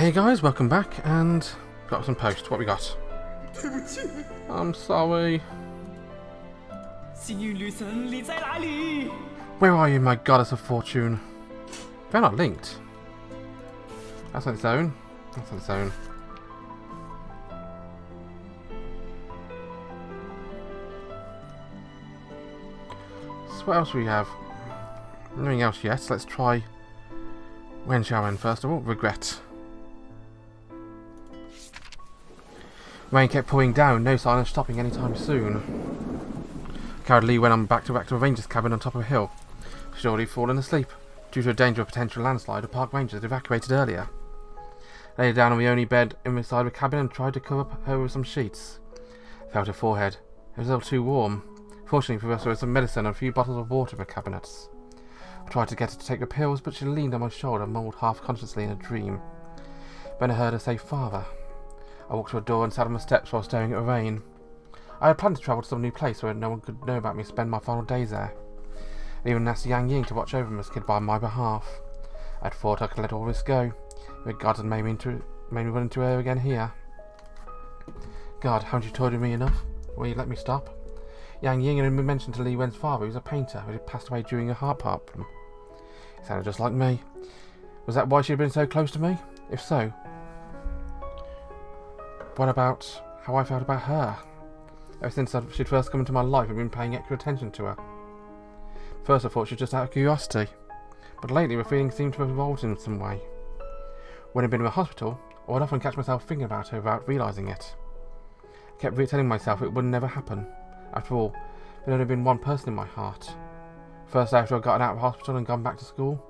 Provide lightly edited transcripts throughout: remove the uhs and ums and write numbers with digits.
Hey guys, welcome back, and got some post. What we got? I'm sorry. Where are you, my goddess of fortune? They're not linked. That's on its own. That's on its own. So what else do we have? Nothing else yet. So let's try Wen Xiaowen first of all. Regret. Rain kept pouring down, no sign of stopping anytime soon. Carried Lee went on back to a ranger's cabin on top of a hill. She'd already fallen asleep. Due to a danger of potential landslide, the park rangers had evacuated earlier. Lay down on the only bed inside the cabin and tried to cover up her with some sheets. Felt her forehead. It was a little too warm. Fortunately for us, there was some medicine and a few bottles of water in the cabinets. I tried to get her to take the pills, but she leaned on my shoulder and mumbled half-consciously in a dream. Then I heard her say, "Father." I walked to a door and sat on the steps while staring at the rain. I had planned to travel to some new place where no one could know about me and spend my final days there. I even asked Yang Ying to watch over this kid by my behalf. I'd thought I could let all this go, but God had made me run into her again here. God, haven't you told me enough? Will you let me stop? Yang Ying had mentioned to Li Wen's father, who was a painter, who had passed away during a heart problem. He sounded just like me. Was that why she had been so close to me? If so, what about how I felt about her? Ever since she'd first come into my life, I've been paying extra attention to her. First I thought she was just out of curiosity, but lately the feeling seemed to have evolved in some way. When I'd been in the hospital, I would often catch myself thinking about her without realising it. I kept telling myself it would never happen. After all, there had only been one person in my heart. First after I'd gotten out of hospital and gone back to school,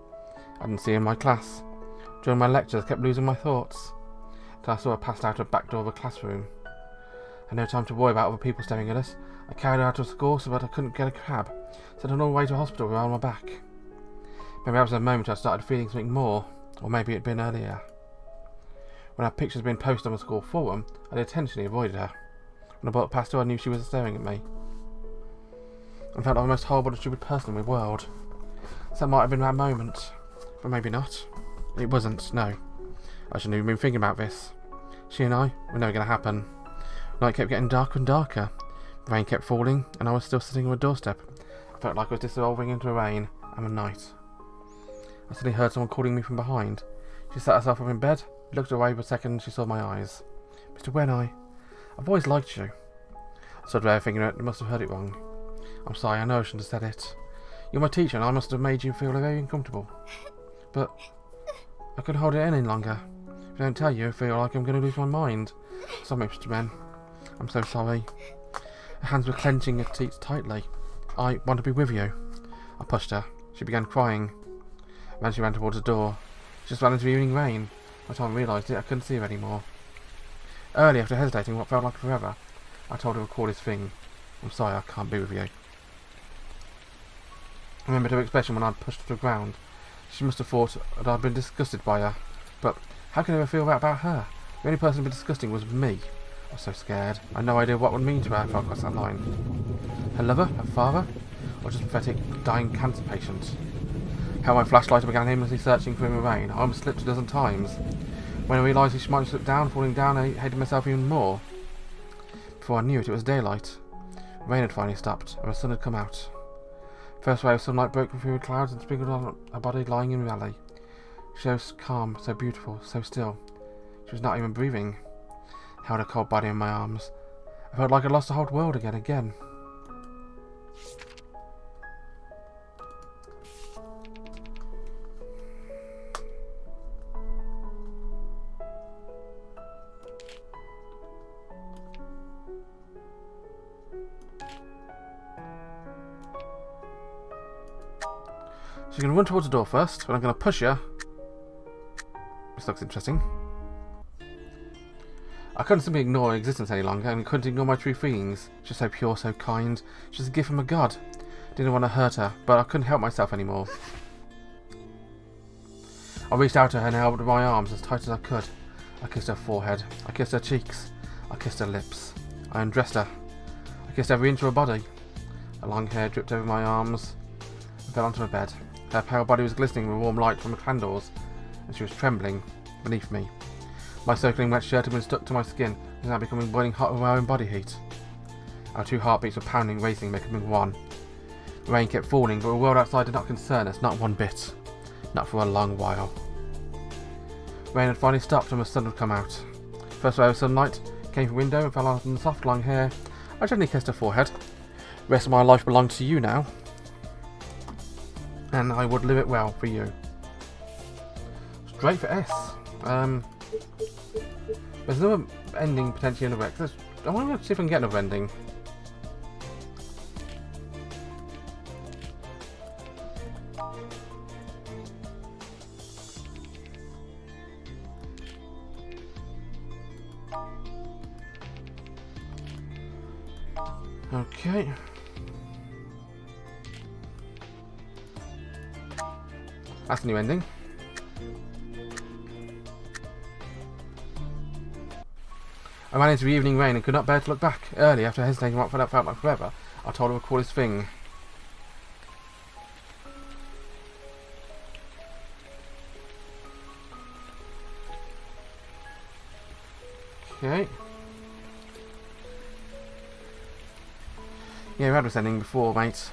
I didn't see her in my class. During my lectures I kept losing my thoughts. I saw her passed out the back door of a classroom. I had no time to worry about other people staring at us. I carried her out of school so that I couldn't get a cab, sent her all the way to the hospital around my back. Maybe that was the moment I started feeling something more, or maybe it had been earlier. When our pictures had been posted on the school forum, I intentionally avoided her. When I walked past her, I knew she was staring at me. I felt like the most horrible and stupid person in the world. So that might have been that moment, but maybe not. It wasn't, no. I shouldn't have been thinking about this. She and I were never going to happen. The night kept getting darker and darker. The rain kept falling, and I was still sitting on the doorstep. I felt like I was dissolving into the rain and the night. I suddenly heard someone calling me from behind. She sat herself up in bed, looked away for a second, and she saw my eyes. "Mr. Wen, I've always liked you." I stood there thinking I must have heard it wrong. I'm sorry, I know I shouldn't have said it. You're my teacher, and I must have made you feel very uncomfortable. But I couldn't hold it any longer. If I don't tell you, I feel like I'm going to lose my mind. Sorry, Mr. Wen. I'm so sorry. Her hands were clenching her teeth tightly. "I want to be with you." I pushed her. She began crying. Then she ran towards the door. She just ran into the evening rain. By the time I realised it, I couldn't see her anymore. Early, after hesitating what felt like forever, I told her the cordless thing. "I'm sorry, I can't be with you." I remembered her expression when I'd pushed her to the ground. She must have thought that I'd been disgusted by her. But how could I ever feel that about her? The only person who'd been disgusting was me. I was so scared. I had no idea what it would mean to her if I crossed that line. Her lover? Her father? Or just a pathetic, dying cancer patient? Held my flashlight and began aimlessly searching for him in the rain. I almost slipped a dozen times. When I realised she might have slipped down, falling down, I hated myself even more. Before I knew it, it was daylight. The rain had finally stopped, and the sun had come out. First ray of sunlight broke through the clouds and sprinkled on a body lying in the alley. She was calm, so beautiful, so still. She was not even breathing. I held her cold body in my arms. I felt like I'd lost the whole world again. She's going to run towards the door first, but I'm going to push her. This looks interesting. I couldn't simply ignore her existence any longer, and couldn't ignore my true feelings. She's so pure, so kind. She's a gift from a god. Didn't want to hurt her, but I couldn't help myself anymore. I reached out to her and held my arms as tight as I could. I kissed her forehead. I kissed her cheeks. I kissed her lips. I undressed her. I kissed every inch of her body. Her long hair dripped over my arms and fell onto the bed. Her pale body was glistening with warm light from the candles, and she was trembling beneath me. My circling wet shirt had been stuck to my skin. It was now becoming boiling hot with my own body heat. Our 2 heartbeats were pounding, racing, becoming one. The rain kept falling, but the world outside did not concern us, not one bit. Not for a long while. Rain had finally stopped and the sun had come out. First ray of sunlight came from the window and fell on the soft long hair. I gently kissed her forehead. The rest of my life belonged to you now. And I would live it well for you. Straight for S. There's another ending potentially in the wreck. I want to see if I can get another ending. Okay. That's the new ending. I ran into the evening rain and could not bear to look back. Early, after hesitating what felt like forever, I told her to call his thing. Okay. Yeah, we had this ending before, mate.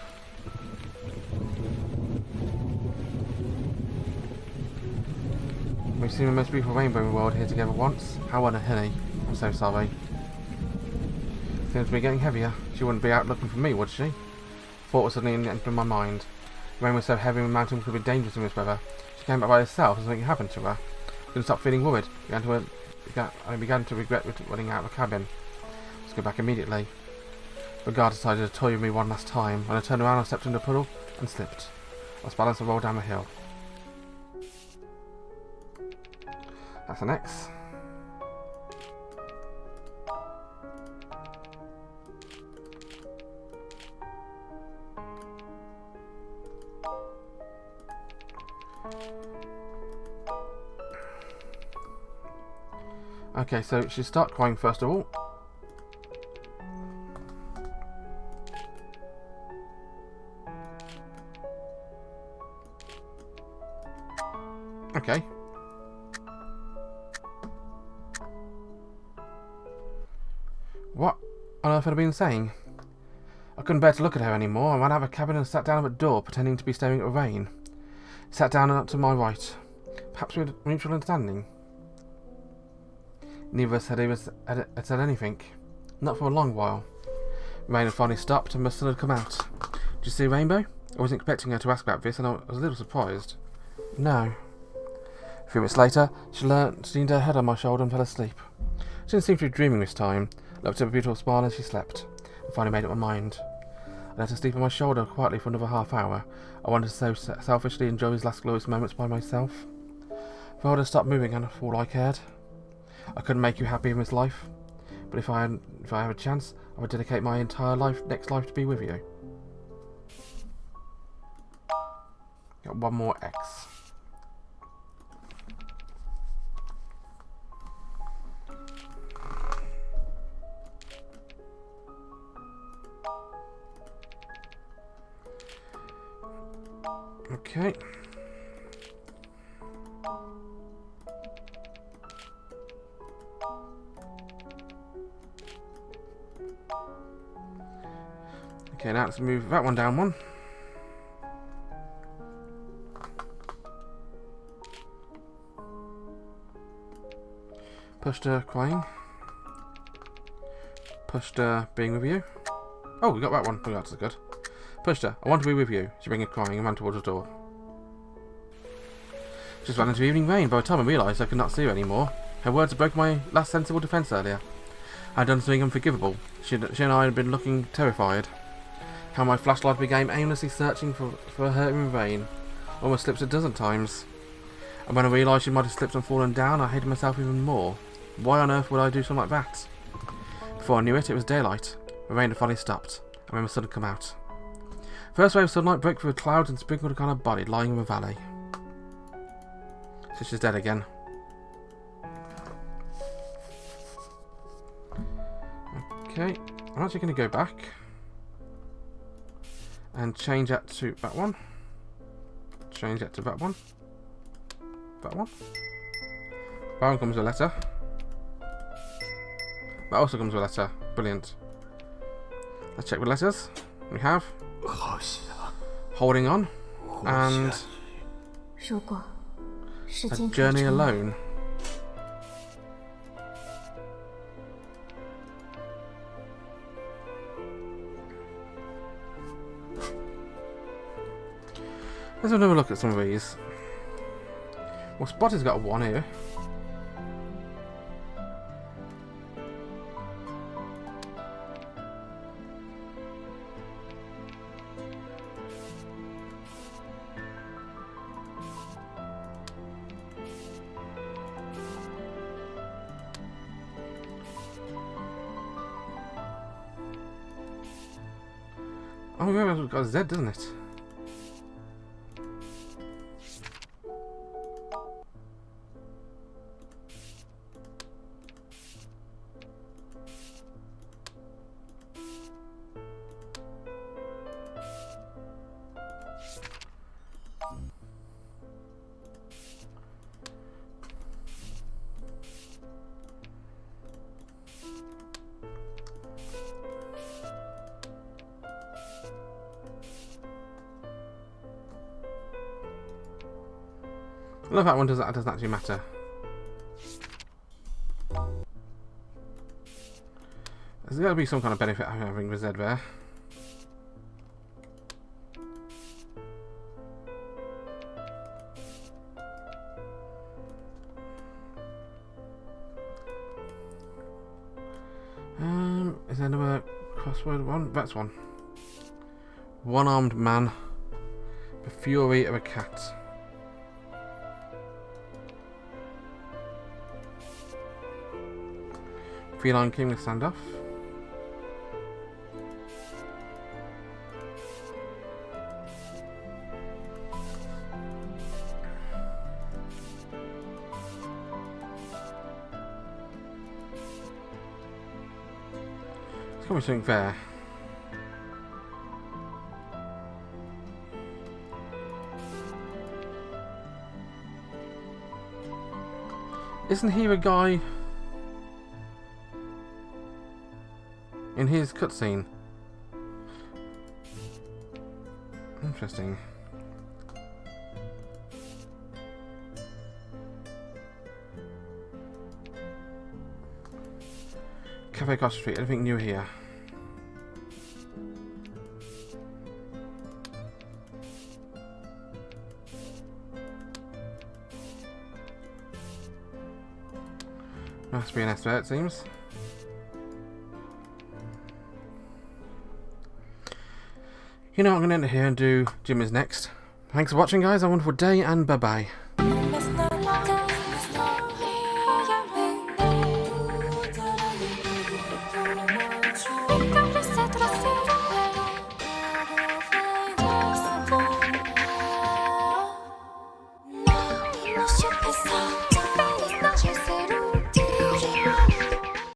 We've seen the most beautiful rainbow in the world here together once. How unhilly. I'm so sorry. Seems to be getting heavier. She wouldn't be out looking for me, would she? Thought was suddenly entered my mind. The rain was so heavy the mountain could be dangerous in this weather. She came back by herself and something happened to her. I couldn't stop feeling worried. I began to regret running out of the cabin. Let's go back immediately. But God decided to toy with me one last time. When I turned around, I stepped into a puddle and slipped. I was balanced and rolled down the hill. That's an X. Okay, so she started crying first of all. Okay. What on earth had I been saying? I couldn't bear to look at her anymore. I ran out of the cabin and sat down at the door, pretending to be staring at the rain. Sat down and up to my right. Perhaps we had mutual understanding. Neither of us had said anything. Not for a long while. The rain had finally stopped and the sun had come out. Did you see a rainbow? I wasn't expecting her to ask about this and I was a little surprised. No. A few minutes later, she leaned her head on my shoulder and fell asleep. She didn't seem to be dreaming this time. I looked at her beautiful smile as she slept. I finally made up my mind. I let her sleep on my shoulder quietly for another half hour. I wanted to so selfishly enjoy his last glorious moments by myself. If I would have stopped moving and all I cared. I couldn't make you happy in this life, but if I have a chance, I would dedicate my entire next life to be with you. Got one more X. Okay. Okay, now let's move that one down one. Pushed her crying. Pushed her being with you. Oh, we got that one. Oh, that's good. Pushed her. I want to be with you. She began crying and ran towards the door. Just ran into evening rain. By the time I realised I could not see her anymore, her words had broken my last sensible defence earlier. I had done something unforgivable. She and I had been looking terrified. How my flashlight became aimlessly searching for her in vain. Almost slipped a dozen times. And when I realised she might have slipped and fallen down, I hated myself even more. Why on earth would I do something like that? Before I knew it, it was daylight. The rain had finally stopped, and when the sun had come out. First ray of sunlight broke through the clouds and sprinkled upon her body, lying in the valley. So she's dead again. Okay, I'm actually going to go back and change that to that one. Change that to that one. That one. That one comes a letter. That also comes with a letter. Brilliant. Let's check with letters. We have holding on and a journey alone. Let's have another look at some of these. Well, Spotty's got one here. Oh, yeah, it's got a Z, doesn't it? I love that one doesn't actually matter. There's got to be some kind of benefit of having the Z there. Is there another crossword one? That's one. One-armed man. The fury of a cat. Feline king with standoff. There's got to be something there. Isn't he the guy in his cutscene? Interesting. Cafe across the street. Anything new here? Must be an S there, it seems. You know, I'm going to end it here and do Jimmy's next. Thanks for watching, guys. Have a wonderful day, and bye-bye.